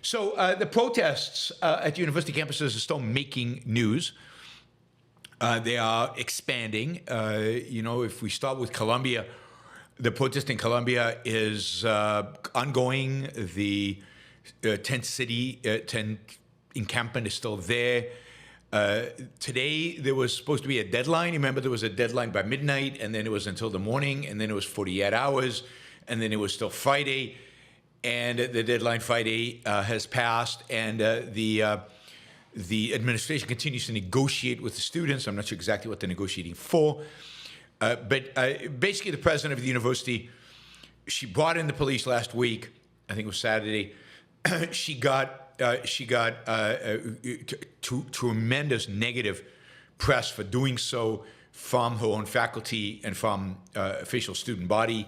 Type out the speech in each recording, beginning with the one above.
So the protests at university campuses are still making news. They are expanding. If we start with Columbia, the protest in Columbia is ongoing. The tent encampment is still there. Today, there was supposed to be a deadline. Remember, there was a deadline by midnight, and then it was until the morning, and then it was 48 hours, and then it was still Friday. And the deadline Friday has passed, and the administration continues to negotiate with the students. I'm not sure exactly what they're negotiating for. But basically, the president of the university, she brought in the police last week. I think it was Saturday. She got tremendous negative press for doing so from her own faculty and from official student body,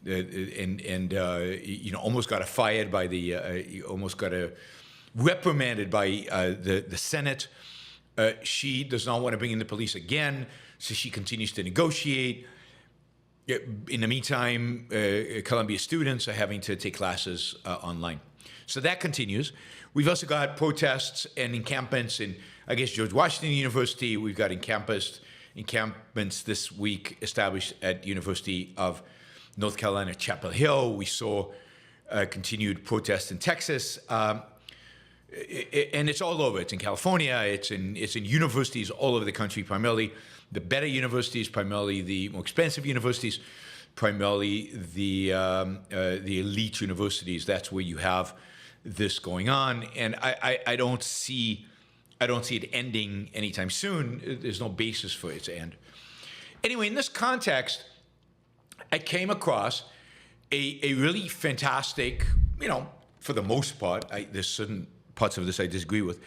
and almost got her fired by almost got her reprimanded by the Senate. She does not want to bring in the police again, so she continues to negotiate. In the meantime, Columbia students are having to take classes online. So that continues. We've also got protests and encampments in, I guess, George Washington University. We've got encampments this week established at University of North Carolina, Chapel Hill. We saw continued protests in Texas. And it's all over. It's in California. It's in universities all over the country, primarily the better universities, primarily the more expensive universities, primarily the elite universities. That's where you have this going on, and I don't see it ending anytime soon. There's no basis for it to end. Anyway, in this context, I came across a really fantastic, for the most part, there's certain parts of this I disagree with,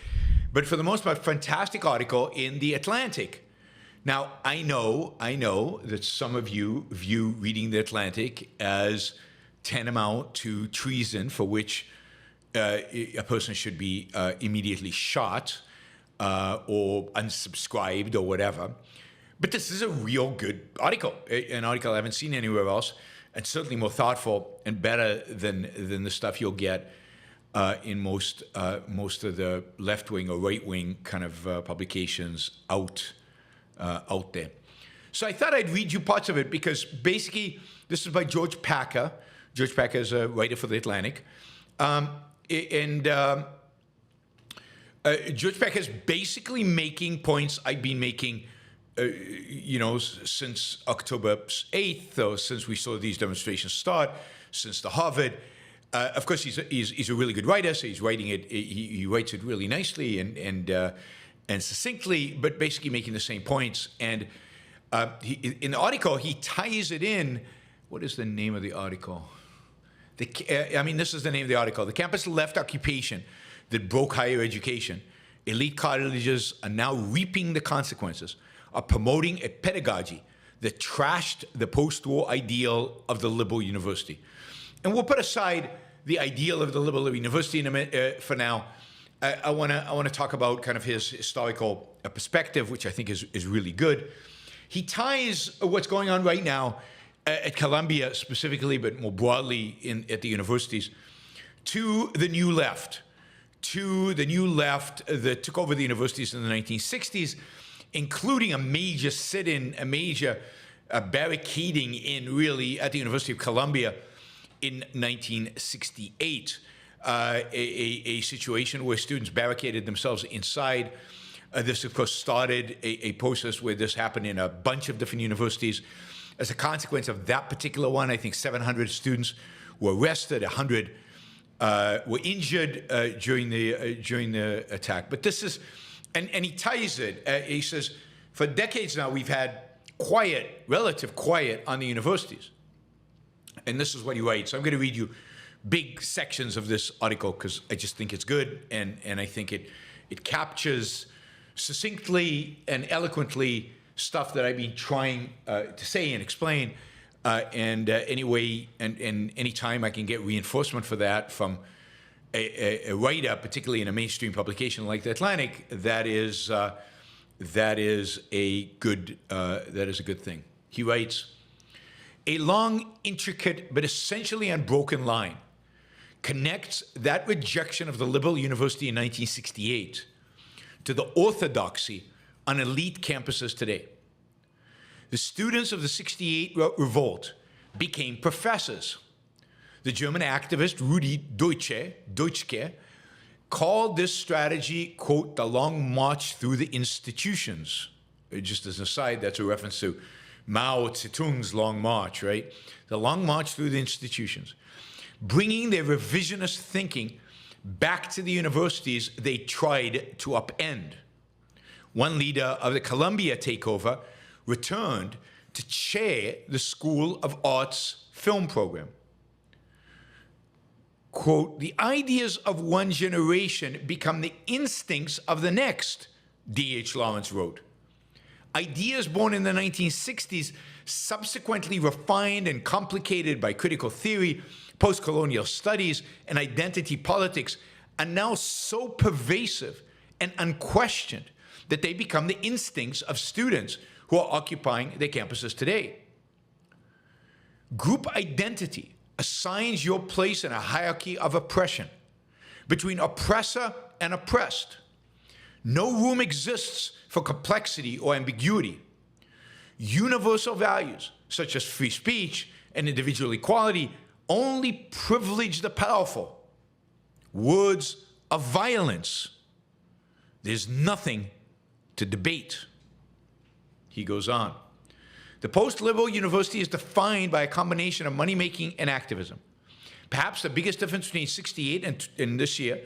but for the most part, fantastic article in The Atlantic. Now, I know that some of you view reading The Atlantic as tantamount to treason, for which a person should be immediately shot or unsubscribed or whatever. But this is a real good article, an article I haven't seen anywhere else, and certainly more thoughtful and better than the stuff you'll get in most of the left-wing or right-wing kind of publications out there. So I thought I'd read you parts of it, because basically this is by George Packer. George Packer is a writer for The Atlantic. George Packer is basically making points I've been making, since October 8th, or since we saw these demonstrations start, since the Harvard. Of course, he's a really good writer, so he's writing it. He writes it really nicely and succinctly, but basically making the same points. And in the article, he ties it in. What is the name of the article? This is the name of the article. The campus left occupation that broke higher education. Elite colleges are now reaping the consequences of promoting a pedagogy that trashed the post-war ideal of the liberal university. And we'll put aside the ideal of the liberal university for now. I want to talk about kind of his historical perspective, which I think is really good. He ties what's going on right now at Columbia specifically, but more broadly at the universities, to the new left, that took over the universities in the 1960s, including a major sit-in, a major barricading in, really, at the University of Columbia in 1968. A situation where students barricaded themselves inside. This, of course, started a process where this happened in a bunch of different universities. As a consequence of that particular one, I think 700 students were arrested, 100 were injured during the attack. But this is, and he ties it. He says, for decades now, we've had relative quiet on the universities. And this is what he writes. So I'm going to read you big sections of this article because I just think it's good, and I think it captures succinctly and eloquently stuff that I've been trying to say and explain. Anyway, anytime I can get reinforcement for that from a writer, particularly in a mainstream publication like The Atlantic, that is a good thing. He writes, "A long, intricate, but essentially unbroken line connects that rejection of the liberal university in 1968 to the orthodoxy on elite campuses today. The students of the 68 revolt became professors. The German activist Rudi Dutschke called this strategy, quote, the long march through the institutions. Just as an aside, that's a reference to Mao Zedong's long march, right? The long march through the institutions, bringing their revisionist thinking back to the universities they tried to upend. One leader of the Columbia takeover returned to chair the School of Arts film program. Quote, the ideas of one generation become the instincts of the next, D.H. Lawrence wrote. Ideas born in the 1960s, subsequently refined and complicated by critical theory, post-colonial studies, and identity politics, are now so pervasive and unquestioned that they become the instincts of students who are occupying their campuses today. Group identity assigns your place in a hierarchy of oppression between oppressor and oppressed. No room exists for complexity or ambiguity. Universal values, such as free speech and individual equality, only privilege the powerful. Words of violence. There's nothing to debate. He goes on. The post-liberal university is defined by a combination of money-making and activism. Perhaps the biggest difference between 68 and this year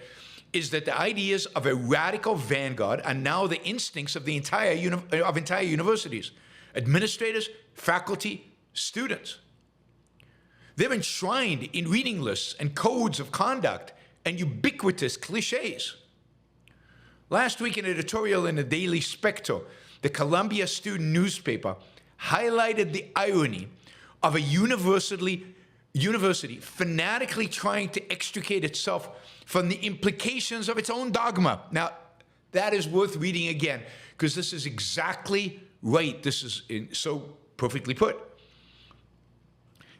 is that the ideas of a radical vanguard are now the instincts of the entire universities, administrators, faculty, students. They're enshrined in reading lists and codes of conduct and ubiquitous cliches. Last week, an editorial in the Daily Spectre, the Columbia student newspaper, highlighted the irony of a university fanatically trying to extricate itself from the implications of its own dogma. Now, that is worth reading again, because this is exactly right. This is so perfectly put.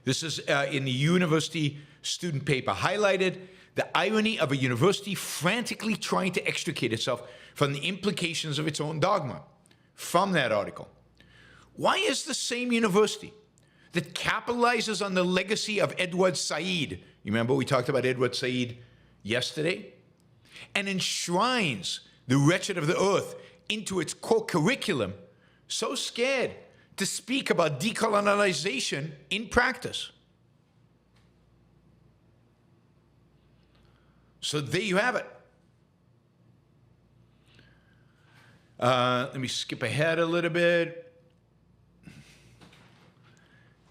This is in the university student paper, highlighted the irony of a university frantically trying to extricate itself from the implications of its own dogma. From that article, why is the same university that capitalizes on the legacy of Edward Said, you remember we talked about Edward Said yesterday, and enshrines the wretched of the earth into its core curriculum, so scared to speak about decolonization in practice? So there you have it. Let me skip ahead a little bit.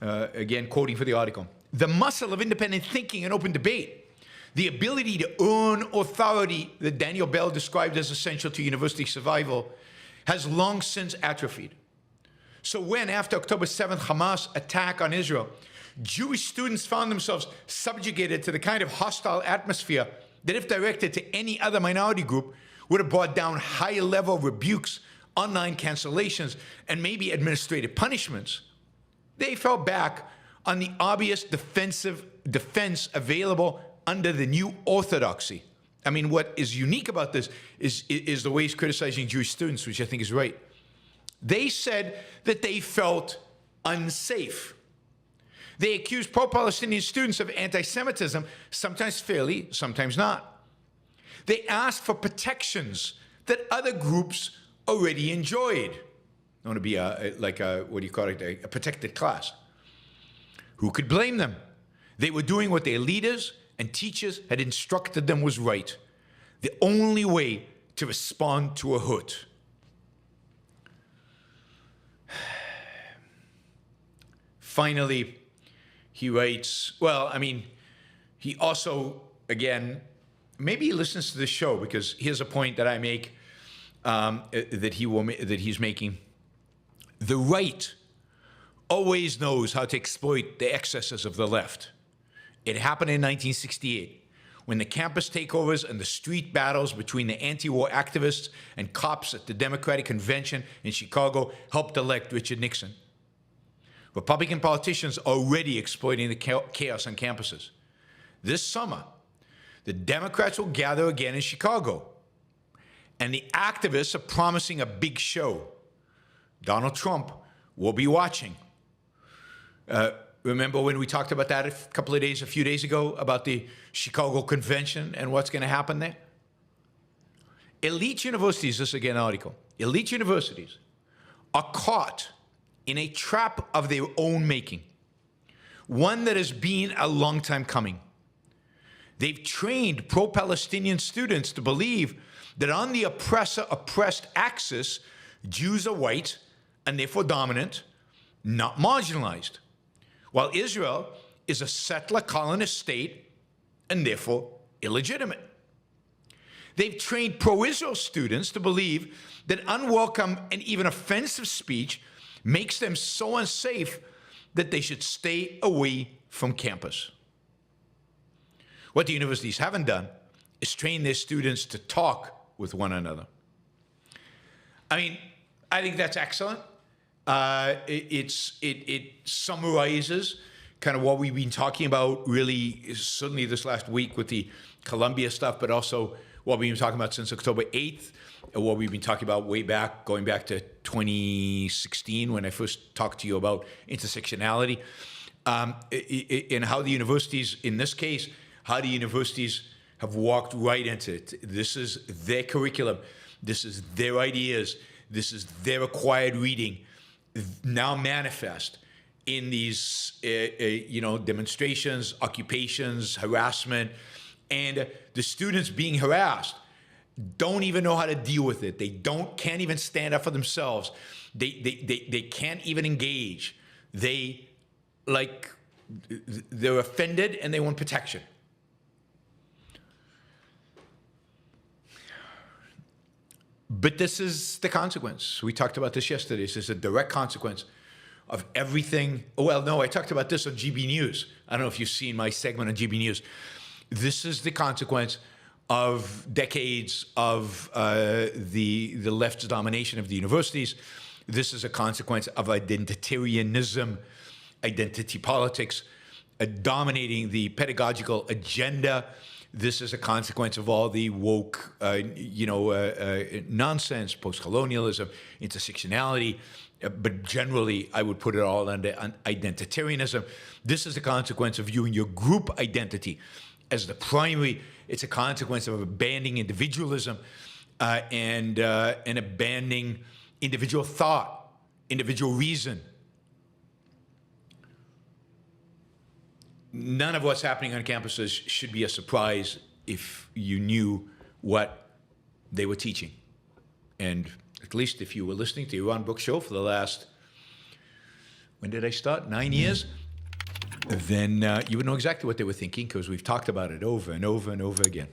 Again, quoting for the article. The muscle of independent thinking and open debate, the ability to earn authority that Daniel Bell described as essential to university survival, has long since atrophied. So when, after October 7th, Hamas attack on Israel, Jewish students found themselves subjugated to the kind of hostile atmosphere that, if directed to any other minority group, would have brought down high-level rebukes, online cancellations, and maybe administrative punishments, they fell back on the obvious defense available under the new orthodoxy. I mean, what is unique about this is the way he's criticizing Jewish students, which I think is right. They said that they felt unsafe. They accused pro-Palestinian students of anti-Semitism, sometimes fairly, sometimes not. They asked for protections that other groups already enjoyed. I want to be a protected class. Who could blame them? They were doing what their leaders and teachers had instructed them was right. The only way to respond to a hurt. Finally, he writes, well, I mean, he also, again, maybe he listens to this show, because here's a point that I make, that he's making. The right always knows how to exploit the excesses of the left. It happened in 1968, when the campus takeovers and the street battles between the anti-war activists and cops at the Democratic Convention in Chicago helped elect Richard Nixon. Republican politicians are already exploiting the chaos on campuses. This summer, The Democrats will gather again in Chicago. And the activists are promising a big show. Donald Trump will be watching. Remember when we talked about that a few days ago, about the Chicago Convention and what's going to happen there? Elite universities, this is again an article, elite universities are caught in a trap of their own making, one that has been a long time coming. They've trained pro-Palestinian students to believe that on the oppressor-oppressed axis, Jews are white and therefore dominant, not marginalized, while Israel is a settler colonist state and therefore illegitimate. They've trained pro-Israel students to believe that unwelcome and even offensive speech makes them so unsafe that they should stay away from campus. What the universities haven't done is train their students to talk with one another. I mean, I think that's excellent. It summarizes kind of what we've been talking about really, certainly this last week with the Columbia stuff, but also what we've been talking about since October 8th, and what we've been talking about way back, going back to 2016 when I first talked to you about intersectionality, and how the universities, in this case, how the universities have walked right into it. This is their curriculum. This is their ideas. This is their acquired reading, now manifest in these, demonstrations, occupations, harassment, and the students being harassed don't even know how to deal with it. They can't even stand up for themselves. They can't even engage. They're offended and they want protection. But this is the consequence. We talked about this yesterday. This is a direct consequence of everything. Well, no, I talked about this on GB News. I don't know if you've seen my segment on GB News. This is the consequence of decades of the left's domination of the universities. This is a consequence of identitarianism, identity politics, dominating the pedagogical agenda. This is a consequence of all the woke, nonsense, post-colonialism, intersectionality, but generally I would put it all under identitarianism. This is a consequence of viewing your group identity as the primary. It's a consequence of abandoning individualism and abandoning individual thought, individual reason. None of what's happening on campuses should be a surprise if you knew what they were teaching. And at least if you were listening to Yaron Brook show for the last, when did I start? 9 years? Then you would know exactly what they were thinking, because we've talked about it over and over and over again.